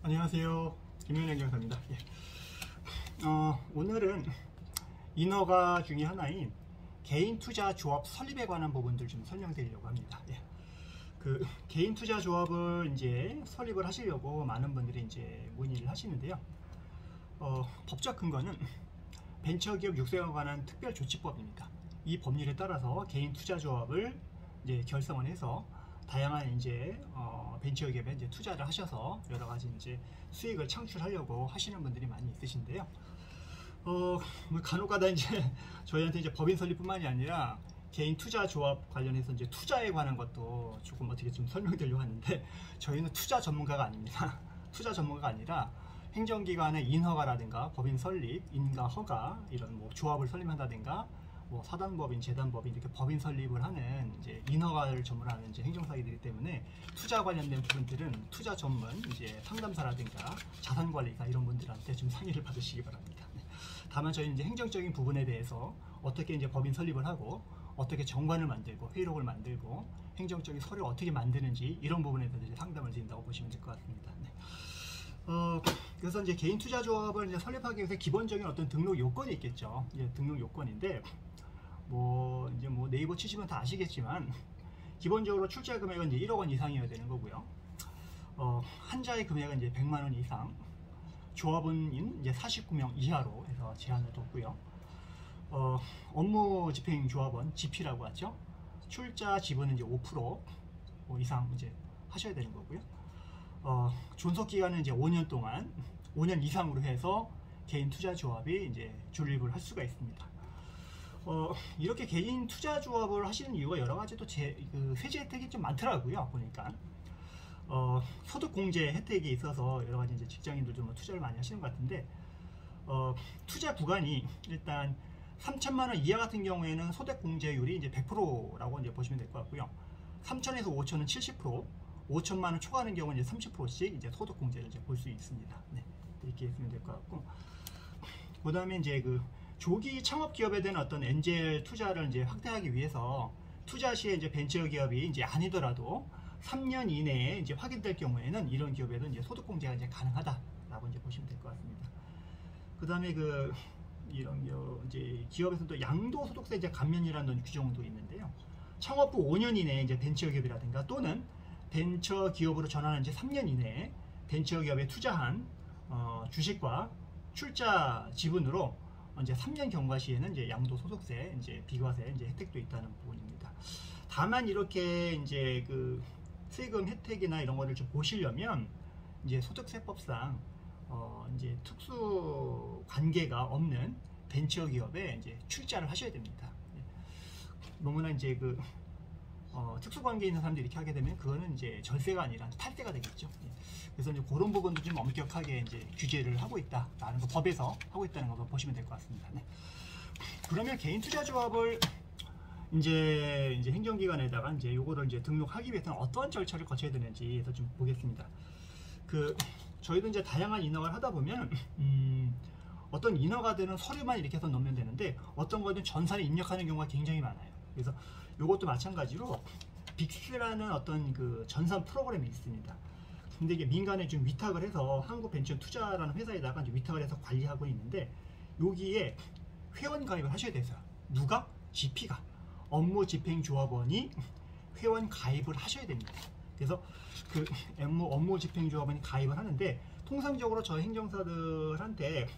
안녕하세요. 김윤행 경사입니다. 예. 오늘은 인허가 중에 하나인 개인 투자 조합 설립에 관한 부분들 좀 설명드리려고 합니다. 예. 그 개인 투자 조합을 이제 설립을 하시려고 많은 분들이 이제 문의를 하시는데요. 법적 근거는 벤처기업 육성에 관한 특별조치법입니다. 이 법률에 따라서 개인 투자 조합을 이제 결성을 해서 다양한 이제 벤처기업에 이제 투자를 하셔서 여러 가지 이제 수익을 창출하려고 하시는 분들이 많이 있으신데요. 뭐 간혹가다 이제 저희한테 이제 법인 설립뿐만이 아니라 개인 투자 조합 관련해서 이제 투자에 관한 것도 조금 어떻게 좀 설명드리려고 하는데, 저희는 투자 전문가가 아닙니다. 투자 전문가가 아니라 행정기관의 인허가라든가 법인 설립, 인가 허가 이런 뭐 조합을 설립한다든가 뭐 사단법인, 재단법인 이렇게 법인 설립을 하는 이제 인허가를 전문하는 이제 행정사이들이기 때문에 투자 관련된 부분들은 투자 전문 이제 상담사라든가 자산관리사 이런 분들한테 좀 상의를 받으시기 바랍니다. 다만 저희는 이제 행정적인 부분에 대해서 어떻게 이제 법인 설립을 하고 어떻게 정관을 만들고 회의록을 만들고 행정적인 서류를 어떻게 만드는지 이런 부분에 대해서 이제 상담을 드린다고 보시면 될 것 같습니다. 네. 그래서 이제 개인 투자 조합을 이제 설립하기 위해서 기본적인 어떤 등록 요건이 있겠죠. 이제 등록 요건인데 이제 네이버 치시면 다 아시겠지만 기본적으로 출자 금액은 이제 1억 원 이상이어야 되는 거고요. 한자의 금액은 이제 100만 원 이상, 조합원인 이제 49명 이하로 해서 제한을 뒀고요. 업무 집행 조합원 GP라고 하죠. 출자 지분은 이제 5% 이상 이제 하셔야 되는 거고요. 존속 기간은 이제 5년 동안 5년 이상으로 해서 개인 투자 조합이 이제 조립을 할 수가 있습니다. 이렇게 개인 투자 조합을 하시는 이유가 여러 가지 또 세제 혜택이 좀 많더라고요. 보니까 소득 공제 혜택이 있어서 여러 가지 이제 직장인들도 뭐 투자를 많이 하시는 것 같은데, 투자 구간이 일단 3천만 원 이하 같은 경우에는 소득 공제율이 이제 100%라고 이제 보시면 될 것 같고요. 3천에서 5천은 70%, 5천만 원 초과하는 경우는 이제 30%씩 이제 소득 공제를 이제 볼 수 있습니다. 네, 이렇게 했으면 될 것 같고, 그 다음에 이제 조기 창업 기업에 대한 어떤 엔젤 투자를 이제 확대하기 위해서 투자 시에 이제 벤처 기업이 이제 아니더라도 3년 이내에 이제 확인될 경우에는 이런 기업에도 이제 소득 공제가 이제 가능하다라고 이제 보시면 될 것 같습니다. 그 다음에 이런 이제 기업에서도 양도소득세 이제 감면이라는 규정도 있는데요. 창업 후 5년 이내에 이제 벤처 기업이라든가 또는 벤처 기업으로 전환한 지 3년 이내에 벤처 기업에 투자한 주식과 출자 지분으로 이제 3년 경과 시에는 이제 양도소득세, 이제 비과세 이제 혜택도 있다는 부분입니다. 다만 이렇게 이제 세금 혜택이나 이런 거를 좀 보시려면 이제 소득세법상 이제 특수 관계가 없는 벤처 기업에 이제 출자를 하셔야 됩니다. 너무나 이제 특수 관계에 있는 사람들이 이렇게 하게 되면 그거는 이제 절세가 아니라 탈세가 되겠죠. 그래서 이제 그런 부분도 좀 엄격하게 이제 규제를 하고 있다라는 거, 법에서 하고 있다는 거 보시면 될 것 같습니다. 네. 그러면 개인 투자 조합을 이제 행정기관에다가 이제 요거를 이제 등록하기 위해서는 어떠한 절차를 거쳐야 되는지 해서 좀 보겠습니다. 저희도 이제 다양한 인허가를 하다 보면 어떤 인허가 되는 서류만 이렇게 해서 넣으면 되는데 어떤 거는 전산에 입력하는 경우가 굉장히 많아요. 그래서 요것도 마찬가지로 빅스라는 어떤 전산 프로그램이 있습니다. 근데 이게 민간에 좀 위탁을 해서 한국벤처투자라는 회사에다가 이제 위탁을 해서 관리하고 있는데, 여기에 회원 가입을 하셔야 돼서 누가? GP가 업무 집행 조합원이 회원 가입을 하셔야 됩니다. 그래서 업무 집행 조합원이 가입을 하는데, 통상적으로 저희 행정사들한테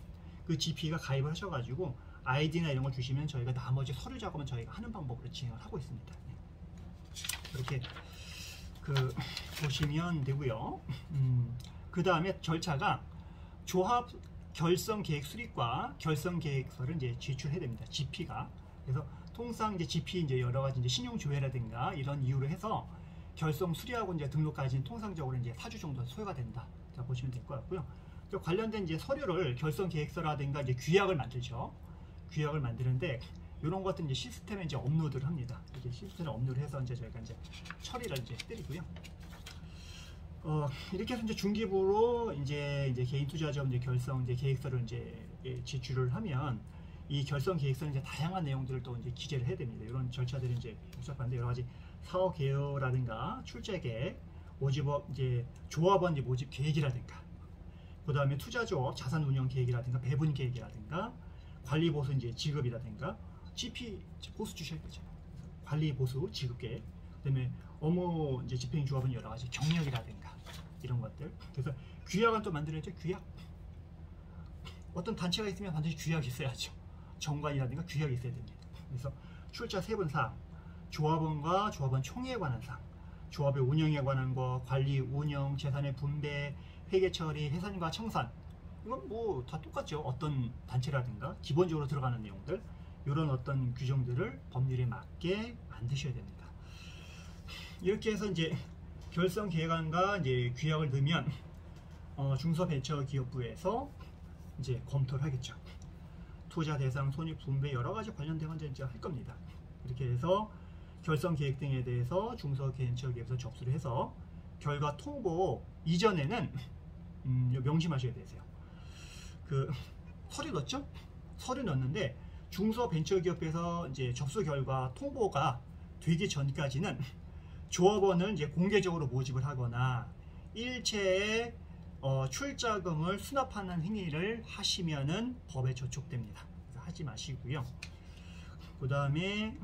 GP가 가입을 하셔가지고 아이디나 이런 걸 주시면 저희가 나머지 서류 작업은 저희가 하는 방법으로 진행을 하고 있습니다. 이렇게 보시면 되고요. 그 다음에 절차가 조합 결성 계획 수립과 결성 계획서를 이제 제출해야 됩니다. GP가. 그래서 통상 이제 GP 이제 여러 가지 이제 신용 조회라든가 이런 이유로 해서 결성 수리하고 이제 등록까지는 통상적으로 이제 4주 정도 소요가 된다. 자, 보시면 될 것 같고요. 관련된 이제 서류를 결성 계획서라든가 이제 규약을 만들죠. 규약을 만드는데 이런 것들 이제 시스템에 이제 업로드를 합니다. 이렇게 시스템에 업로드를 해서 이제 저희가 이제 처리를 이제 해드리고요. 이렇게 해서 이제 중기부로 이제 개인 투자자금 이제 결성 이제 계획서를 이제 제출을 하면 이 결성 계획서는 이제 다양한 내용들을 또 이제 기재를 해야 됩니다. 이런 절차들이 이제 복잡한데 여러 가지 사업 개요라든가 출자 계획, 모집업 이제 조합원 이제 모집 계획이라든가 그 다음에 투자조업 자산 운영 계획이라든가 배분 계획이라든가 관리 보수 이제 지급이라든가 GP 보수 주셔야 되죠. 관리 보수 지급 계획. 그다음에 업무 이제 집행 조합은 여러 가지 경력이라든가 이런 것들. 그래서 규약은 또 만들어야죠. 규약. 어떤 단체가 있으면 반드시 규약이 있어야죠. 정관이라든가 규약이 있어야 됩니다. 그래서 출자 세분 사항, 조합원과 조합원 총회에 관한 사항, 조합의 운영에 관한 거, 관리, 운영, 재산의 분배, 회계 처리, 해산과 청산. 이건 뭐 다 똑같죠. 어떤 단체라든가 기본적으로 들어가는 내용들, 이런 어떤 규정들을 법률에 맞게 만드셔야 됩니다. 이렇게 해서 이제 결성 계획안과 이제 규약을 넣으면 중소벤처기업부에서 이제 검토를 하겠죠. 투자 대상, 손익 분배 여러 가지 관련된 건 이제 할 겁니다. 이렇게 해서 결성 계획 등에 대해서 중소벤처기업에서 접수를 해서 결과 통보 이전에는 명심하셔야 되세요. 그 서류 넣었죠? 서류 넣었는데 중소벤처기업에서 이제 접수 결과 통보가 되기 전까지는 조합원을 이제 공개적으로 모집을 하거나 일체의 출자금을 수납하는 행위를 하시면은 법에 저촉됩니다. 그래서 하지 마시고요. 그 다음에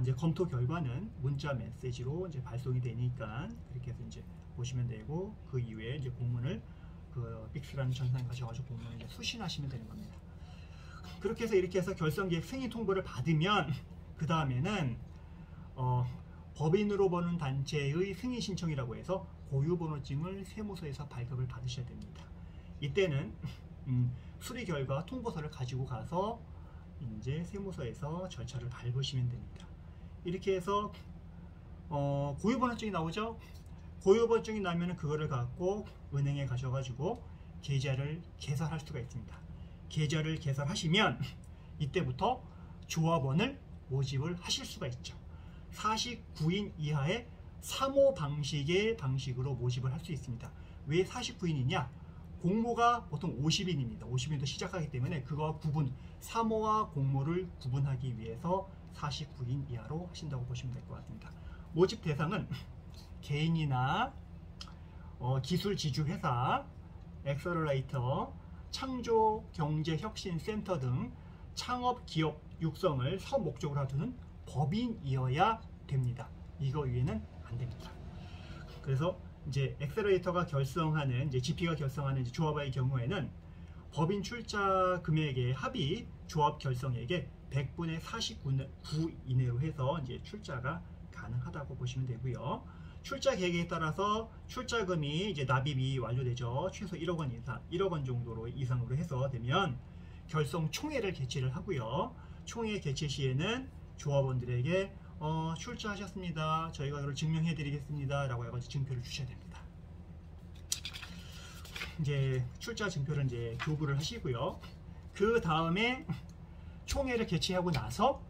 이제 검토 결과는 문자 메시지로 이제 발송이 되니까 그렇게 해서 이제 보시면 되고, 그 이후에 이제 공문을 그 빅스라는 전산에 가셔가지고 공문을 이제 수신하시면 되는 겁니다. 그렇게 해서 이렇게 해서 결성계획 승인 통보를 받으면 그 다음에는 법인으로 보는 단체의 승인 신청이라고 해서 고유번호증을 세무서에서 발급을 받으셔야 됩니다. 이때는 수리 결과 통보서를 가지고 가서 이제 세무서에서 절차를 밟으시면 됩니다. 이렇게 해서 고유번호증이 나오죠. 고유번호증이 나면 그거를 갖고 은행에 가셔가지고 계좌를 개설할 수가 있습니다. 계좌를 개설하시면 이때부터 조합원을 모집을 하실 수가 있죠. 49인 이하의 3호 방식으로 모집을 할 수 있습니다. 왜 49인이냐? 공모가 보통 50인입니다. 50인도 시작하기 때문에 그거와 구분, 3호와 공모를 구분하기 위해서 49인 이하로 하신다고 보시면 될 것 같습니다. 모집 대상은 개인이나 기술 지주 회사, 엑셀러레이터, 창조경제혁신센터 등 창업기업 육성을 사업 목적으로 두는 법인이어야 됩니다. 이거 위에는 안 됩니다. 그래서 이제 엑셀러레이터가 결성하는 이제 GP가 결성하는 이제 조합의 경우에는 법인 출자 금액의 합이 조합 결성액의 100분의 49 이내로 해서 이제 출자가 가능하다고 보시면 되고요. 출자 계획에 따라서 출자금이 이제 납입이 완료되죠. 최소 1억 원 이상, 1억 원 정도로 이상으로 해서 되면 결성 총회를 개최를 하고요. 총회 개최 시에는 조합원들에게 출자하셨습니다. 저희가 그걸 증명해 드리겠습니다. 라고 해가지고 증표를 주셔야 됩니다. 이제 출자 증표를 이제 교부를 하시고요. 그 다음에 총회를 개최하고 나서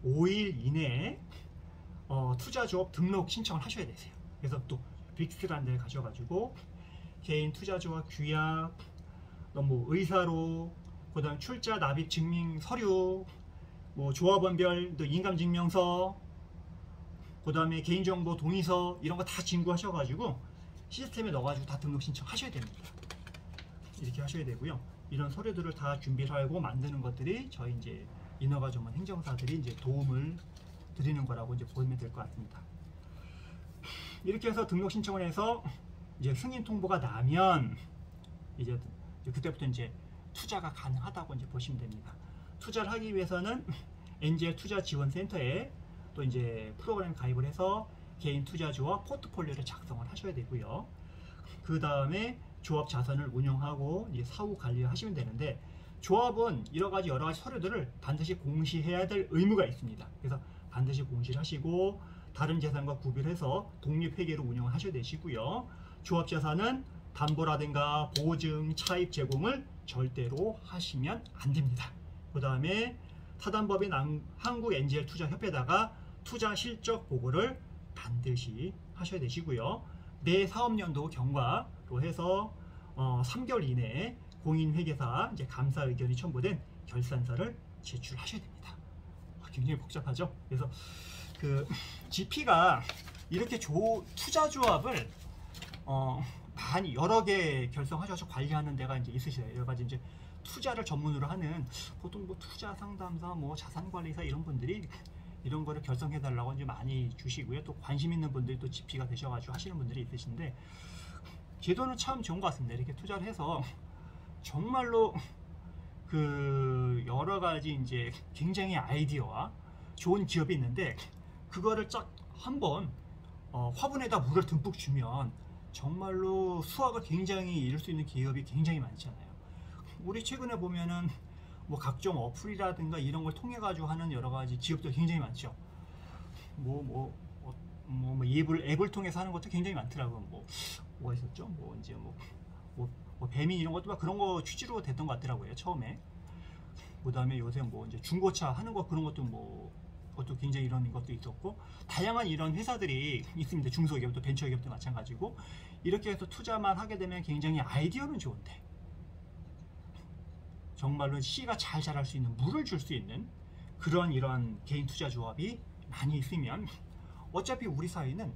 5일 이내에 투자조합 등록 신청을 하셔야 되세요. 그래서 또 빅스라는 데를 가셔가지고 개인 투자조합 규약, 뭐 의사로, 그 다음 출자 납입 증명 서류, 뭐 조합원별 또 인감증명서, 그 다음에 개인정보 동의서 이런 거 다 진구하셔가지고 시스템에 넣어가지고 다 등록 신청하셔야 됩니다. 이렇게 하셔야 되고요. 이런 서류들을 다 준비를 하고 만드는 것들이 저희 이제 인허가 전문 행정사들이 이제 도움을 드리는 거라고 이제 보면 될 것 같습니다. 이렇게 해서 등록 신청을 해서 이제 승인 통보가 나면 이제 그때부터 이제 투자가 가능하다고 이제 보시면 됩니다. 투자를 하기 위해서는 NGL 투자 지원센터에 또 이제 프로그램 가입을 해서 개인 투자주와 포트폴리오를 작성을 하셔야 되고요. 그 다음에 조합 자산을 운영하고 이제 사후 관리를 하시면 되는데, 조합은 여러 가지 서류들을 반드시 공시해야 될 의무가 있습니다. 그래서 반드시 공시를 하시고 다른 재산과 구별해서 독립회계로 운영을 하셔야 되시고요. 조합 자산은 담보라든가 보증, 차입 제공을 절대로 하시면 안 됩니다. 그 다음에 사단법인 한국 NGL 투자협회에다가 투자 실적 보고를 반드시 하셔야 되시고요. 매 사업연도 경과로 해서 3개월 이내에 공인회계사 이제 감사 의견이 첨부된 결산서를 제출하셔야 됩니다. 굉장히 복잡하죠. 그래서 그 GP가 이렇게 투자조합을 많이 여러 개 결성하셔서 관리하는 데가 이제 있으시대요. 여러 가지 이제 투자를 전문으로 하는 보통 뭐 투자 상담사, 뭐 자산 관리사 이런 분들이 이런 거를 결성해 달라고 이제 많이 주시고요. 또 관심 있는 분들이 또 GP가 되셔가지고 하시는 분들이 있으신데 제도는 참 좋은 것 같습니다. 이렇게 투자를 해서 정말로 그 여러 가지 이제 굉장히 아이디어와 좋은 기업이 있는데 그거를 쫙 한번 화분에다 물을 듬뿍 주면 정말로 수확을 굉장히 이룰 수 있는 기업이 굉장히 많잖아요. 우리 최근에 보면은 뭐 각종 어플이라든가 이런 걸 통해 가지고 하는 여러 가지 기업들 굉장히 많죠. 앱을 통해서 하는 것도 굉장히 많더라고요. 뭐가 있었죠? 뭐 이제 배민 이런 것도 막 그런 거 취지로 됐던 것 같더라고요. 처음에. 그다음에 요새 뭐 이제 중고차 하는 거 그런 것도 그것도 굉장히 이런 것도 있었고 다양한 이런 회사들이 있습니다. 중소기업도 벤처기업도 마찬가지고 이렇게 해서 투자만 하게 되면 굉장히 아이디어는 좋은데 정말로 씨가 잘 자랄 수 있는 물을 줄 수 있는 그런 이런 개인 투자 조합이 많이 있으면 어차피 우리 사회는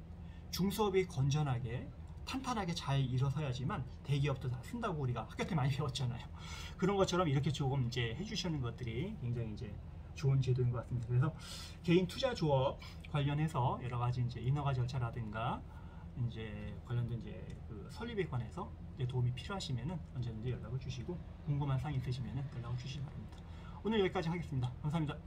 중소업이 건전하게 탄탄하게 잘 일어서야지만 대기업도 다 쓴다고 우리가 학교 때 많이 배웠잖아요. 그런 것처럼 이렇게 조금 이제 해주시는 것들이 굉장히 이제 좋은 제도인 것 같습니다. 그래서 개인 투자 조합 관련해서 여러 가지 이제 인허가 절차라든가 이제 관련된 이제 그 설립에 관해서 이제 도움이 필요하시면은 언제든지 연락을 주시고 궁금한 사항 있으시면은 연락을 주시기 바랍니다. 오늘 여기까지 하겠습니다. 감사합니다.